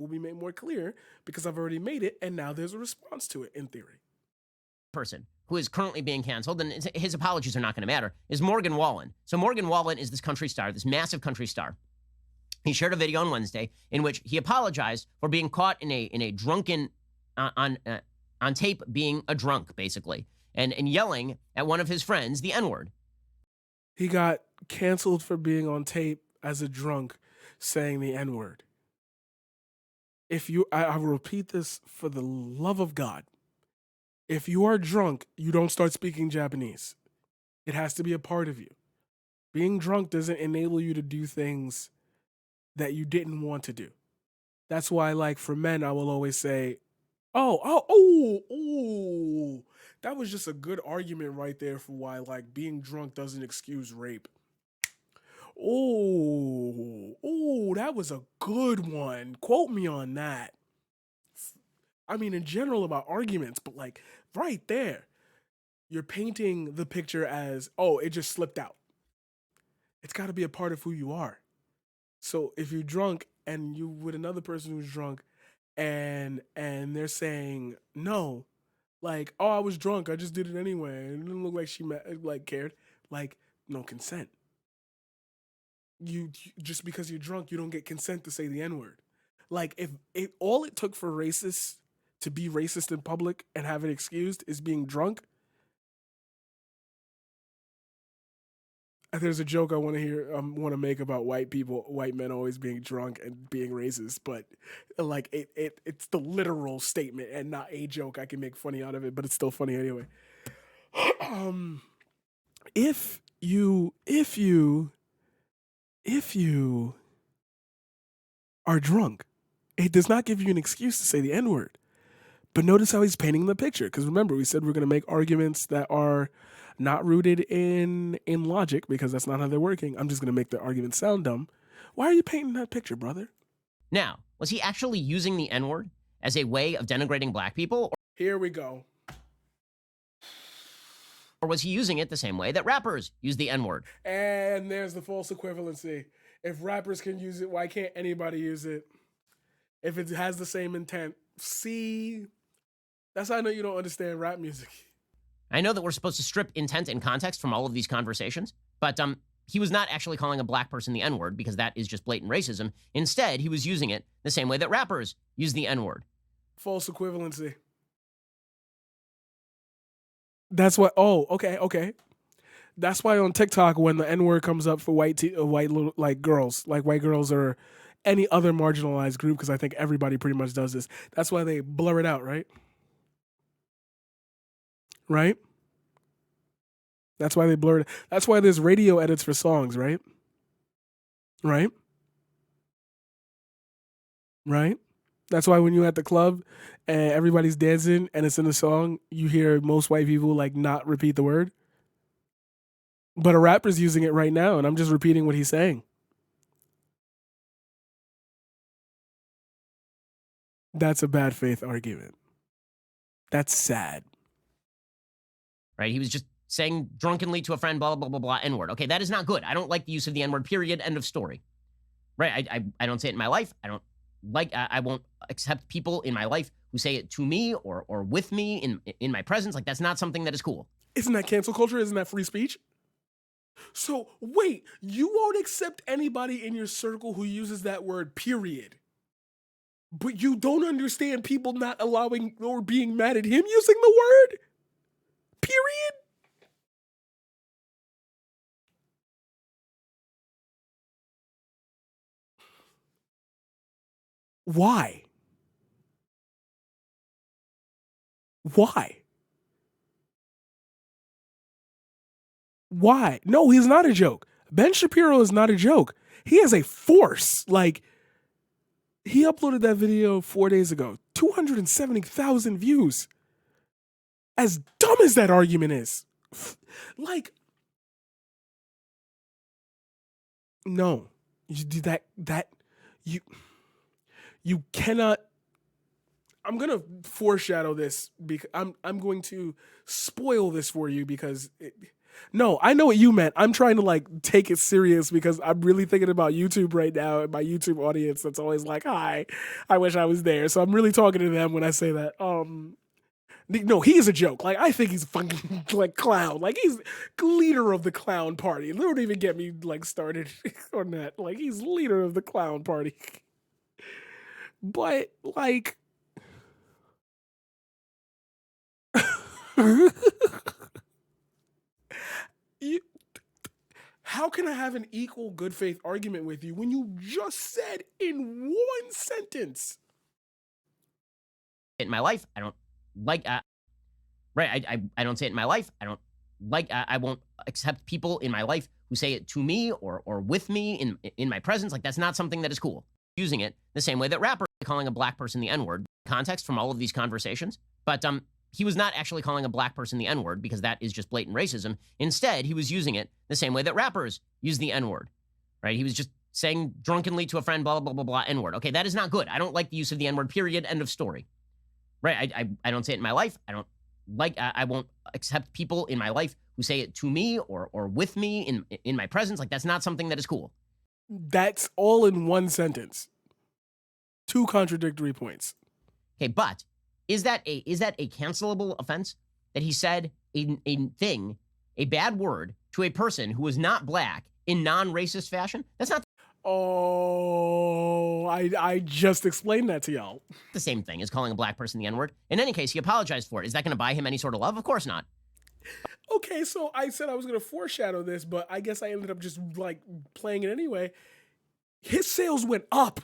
will be made more clear because I've already made it, and now there's a response to it in theory. Person who is currently being canceled, and his apologies are not going to matter, is Morgan Wallen. So Morgan Wallen is this country star, this massive country star. He shared a video on Wednesday in which he apologized for being caught in a drunken on tape being a drunk, basically, and yelling at one of his friends the N-word. He got canceled for being on tape as a drunk saying the N-word. I will repeat this for the love of God. If you are drunk, you don't start speaking Japanese. It has to be a part of you. Being drunk doesn't enable you to do things that you didn't want to do. That's why, like, for men, I will always say, oh, that was just a good argument right there for why, like, being drunk doesn't excuse rape. Oh, that was a good one. Quote me on that. I mean, in general about arguments, but like right there, you're painting the picture as, oh, it just slipped out. It's got to be a part of who you are. So if you're drunk and you with another person who's drunk and they're saying no, like, oh, I was drunk, I just did it anyway. It didn't look like she cared. Like, no consent. You just because you're drunk, you don't get consent to say the N-word. Like, if all it took for racists to be racist in public and have it excused is being drunk. There's a joke I want to make about white men always being drunk and being racist, but like it's the literal statement and not a joke. I can make funny out of it, but it's still funny anyway. If you are drunk, it does not give you an excuse to say the N-word. But notice how he's painting the picture. Because remember, we said we're going to make arguments that are not rooted in logic because that's not how they're working. I'm just going to make the argument sound dumb. Why are you painting that picture, brother? Now, was he actually using the N-word as a way of denigrating black people? Here we go. Or was he using it the same way that rappers use the N-word? And there's the false equivalency. If rappers can use it, why can't anybody use it? If it has the same intent. See, that's how I know you don't understand rap music. I know that we're supposed to strip intent and context from all of these conversations, but he was not actually calling a black person the N-word because that is just blatant racism. Instead, he was using it the same way that rappers use the N-word. False equivalency. That's what. Oh, okay. That's why on TikTok, when the N-word comes up for white little like girls, like white girls or any other marginalized group, because I think everybody pretty much does this. That's why they blur it out, right? Right? That's why they blur it. That's why there's radio edits for songs, right? Right? Right? That's why when you're at the club and everybody's dancing and it's in the song, you hear most white people like not repeat the word. But a rapper's using it right now, and I'm just repeating what he's saying. That's a bad faith argument. That's sad. Right? He was just saying drunkenly to a friend, blah, blah, blah, blah, N-word. Okay, that is not good. I don't like the use of the N-word, period, end of story. Right? I don't say it in my life. I won't accept people in my life who say it to me or with me in my presence. Like, that's not something that is cool. Isn't that cancel culture? Isn't that free speech? So, wait, you won't accept anybody in your circle who uses that word, period. But you don't understand people not allowing or being mad at him using the word? Period? Why? Why? No, he's not a joke. Ben Shapiro is not a joke. He is a force. Like, he uploaded that video 4 days ago. 270,000 views. As dumb as that argument is. Like, no. You do that you cannot. I'm going to foreshadow this because I'm going to spoil this for you because No, I know what you meant. I'm trying to like take it serious because I'm really thinking about YouTube right now and my YouTube audience that's always like, "Hi, I wish I was there." So I'm really talking to them when I say that. No, he is a joke. Like I think he's a fucking like clown. Like he's leader of the clown party. Don't even get me like started on that. Like he's leader of the clown party. But like you, how can I have an equal good faith argument with you when you just said in one sentence? In my life, I don't like, right. I don't say it in my life. I don't like, I won't accept people in my life who say it to me or with me in my presence. Like that's not something that is cool. Using it the same way that rappers are calling a black person the N-word. Context from all of these conversations. But he was not actually calling a black person the N-word because that is just blatant racism. Instead, he was using it the same way that rappers use the N-word, right? He was just saying drunkenly to a friend, blah, blah, blah, blah, blah, N-word. Okay, that is not good. I don't like the use of the N-word, period, end of story. Right? I don't say it in my life. I don't like, I won't accept people in my life who say it to me or with me in my presence. Like that's not something that is cool. That's all in one sentence. Two contradictory points. Okay, but is that a cancelable offense that he said a thing, a bad word to a person who was not black in non-racist fashion? That's not Oh, I just explained that to y'all. the same thing as calling a black person the N-word. In any case, he apologized for it. Is that going to buy him any sort of love? Of course not. Okay, so I said I was going to foreshadow this, but I guess I ended up just like playing it anyway. His sales went up.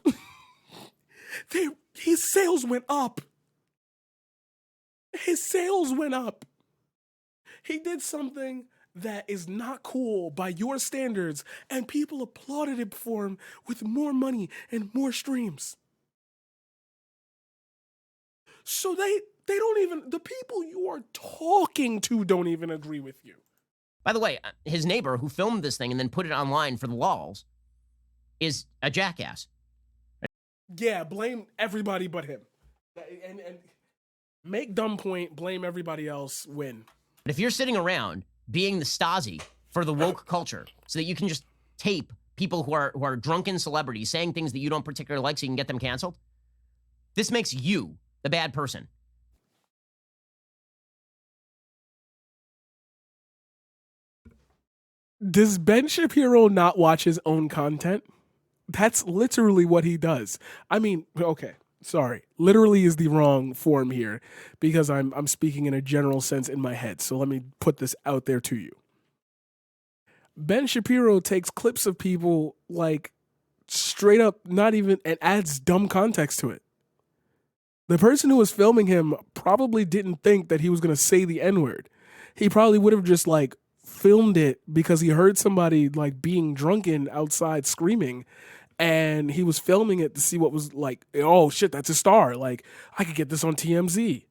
His sales went up. His sales went up. He did something that is not cool by your standards, and people applauded him for him with more money and more streams. So they don't even, the people you are talking to don't even agree with you. By the way, his neighbor who filmed this thing and then put it online for the lols is a jackass. Yeah, blame everybody but him. And make dumb point, blame everybody else, win. But if you're sitting around being the Stasi for the woke culture so that you can just tape people who are drunken celebrities saying things that you don't particularly like so you can get them canceled, this makes you the bad person. Does Ben Shapiro not watch his own content? That's literally what he does. I mean, okay, sorry. Literally is the wrong form here because I'm speaking in a general sense in my head. So let me put this out there to you. Ben Shapiro takes clips of people like straight up not even and adds dumb context to it. The person who was filming him probably didn't think that he was going to say the N-word. He probably would have just like filmed it because he heard somebody like being drunken outside screaming, and he was filming it to see what was like, oh shit, that's a star. Like I could get this on TMZ.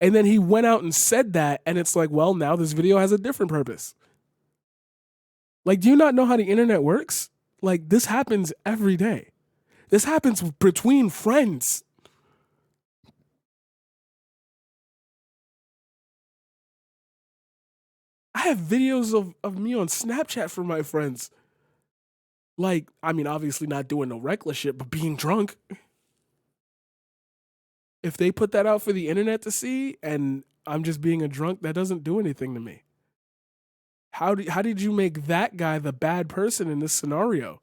And then he went out and said that, and it's like, well, now this video has a different purpose. Like, do you not know how the internet works? Like, this happens every day. This happens between friends. I have videos of me on Snapchat from my friends. Like, I mean, obviously not doing no reckless shit, but being drunk. If they put that out for the internet to see and I'm just being a drunk, that doesn't do anything to me. How did you make that guy the bad person in this scenario?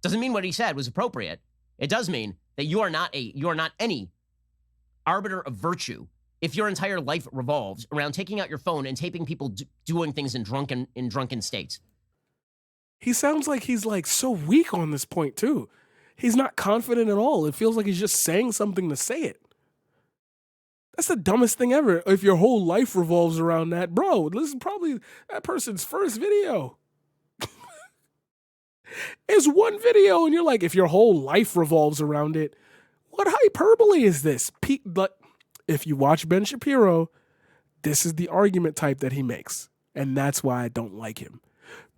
Doesn't mean what he said was appropriate. It does mean that you are not any arbiter of virtue if your entire life revolves around taking out your phone and taping people doing things in drunken states. He sounds like he's like so weak on this point too. He's not confident at all. It feels like he's just saying something to say it. That's the dumbest thing ever. If your whole life revolves around that, bro, this is probably that person's first video. It's one video, and you're like, if your whole life revolves around it, what hyperbole is this? If you watch Ben Shapiro, this is the argument type that he makes, and that's why I don't like him.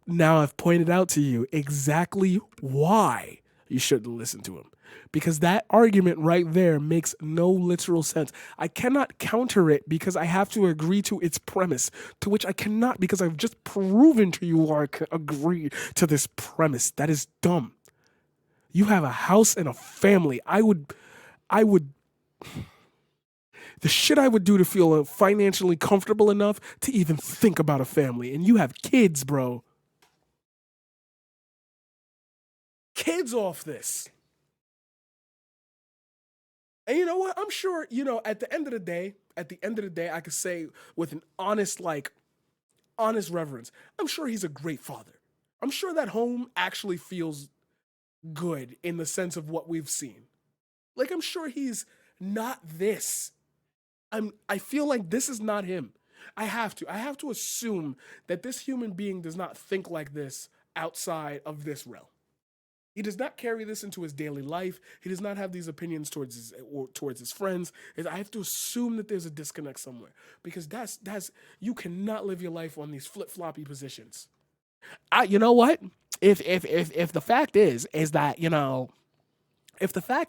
Now I've pointed out to you exactly why you shouldn't listen to him. Because that argument right there makes no literal sense. I cannot counter it because I have to agree to its premise, to which I cannot because I've just proven to you I can agree to this premise. That is dumb. You have a house and a family. I would, the shit I would do to feel financially comfortable enough to even think about a family. And you have kids, bro. Kids off this. And you know what? I'm sure, at the end of the day, I could say with an honest reverence, I'm sure he's a great father. I'm sure that home actually feels good in the sense of what we've seen. Like, I'm sure he's not this. I feel like this is not him. I have to assume that this human being does not think like this outside of this realm. He does not carry this into his daily life. He does not have these opinions towards his friends. I have to assume that there's a disconnect somewhere because that's you cannot live your life on these flip-floppy positions. You know what? If the fact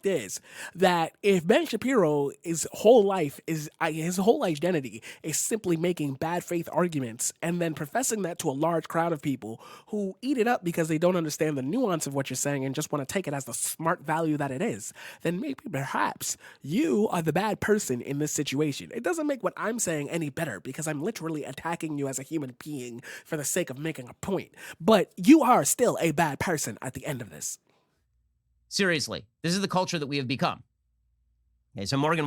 is that, if Ben Shapiro his whole identity is simply making bad faith arguments and then professing that to a large crowd of people who eat it up because they don't understand the nuance of what you're saying and just want to take it as the smart value that it is, then maybe perhaps you are the bad person in this situation. It doesn't make what I'm saying any better because I'm literally attacking you as a human being for the sake of making a point. But you are still a bad person at the end of this. Seriously, this is the culture that we have become. Okay, so Morgan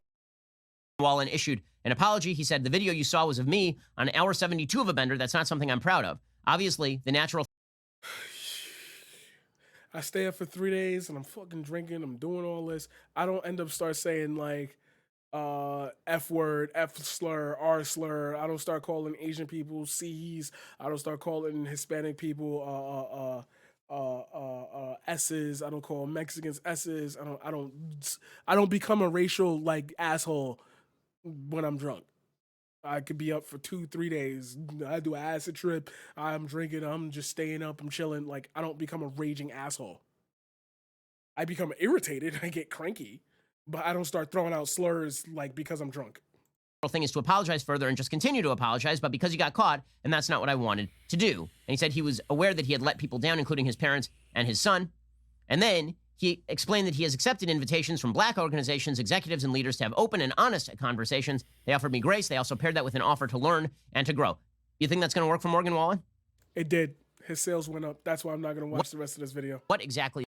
Wallen issued an apology. He said, the video you saw was of me on hour 72 of a bender. That's not something I'm proud of. Obviously, the natural... I stay up for 3 days and I'm fucking drinking. I'm doing all this. I don't end up start saying like F word, F slur, R slur. I don't start calling Asian people C's. I don't start calling Hispanic people S's. I don't call Mexicans S's. I don't become a racial like asshole when I'm drunk. I could be up for 2-3 days. I do an acid trip. I'm drinking. I'm just staying up. I'm chilling. Like, I don't become a raging asshole. I become irritated. I get cranky, but I don't start throwing out slurs like because I'm drunk. Thing is to apologize further and just continue to apologize, but because he got caught, and that's not what I wanted to do. And he said he was aware that he had let people down, including his parents and his son. And then he explained that he has accepted invitations from black organizations, executives, and leaders to have open and honest conversations. They offered me grace. They also paired that with an offer to learn and to grow. You think that's going to work for Morgan Wallen? It did. His sales went up. That's why I'm not going to watch the rest of this video. What exactly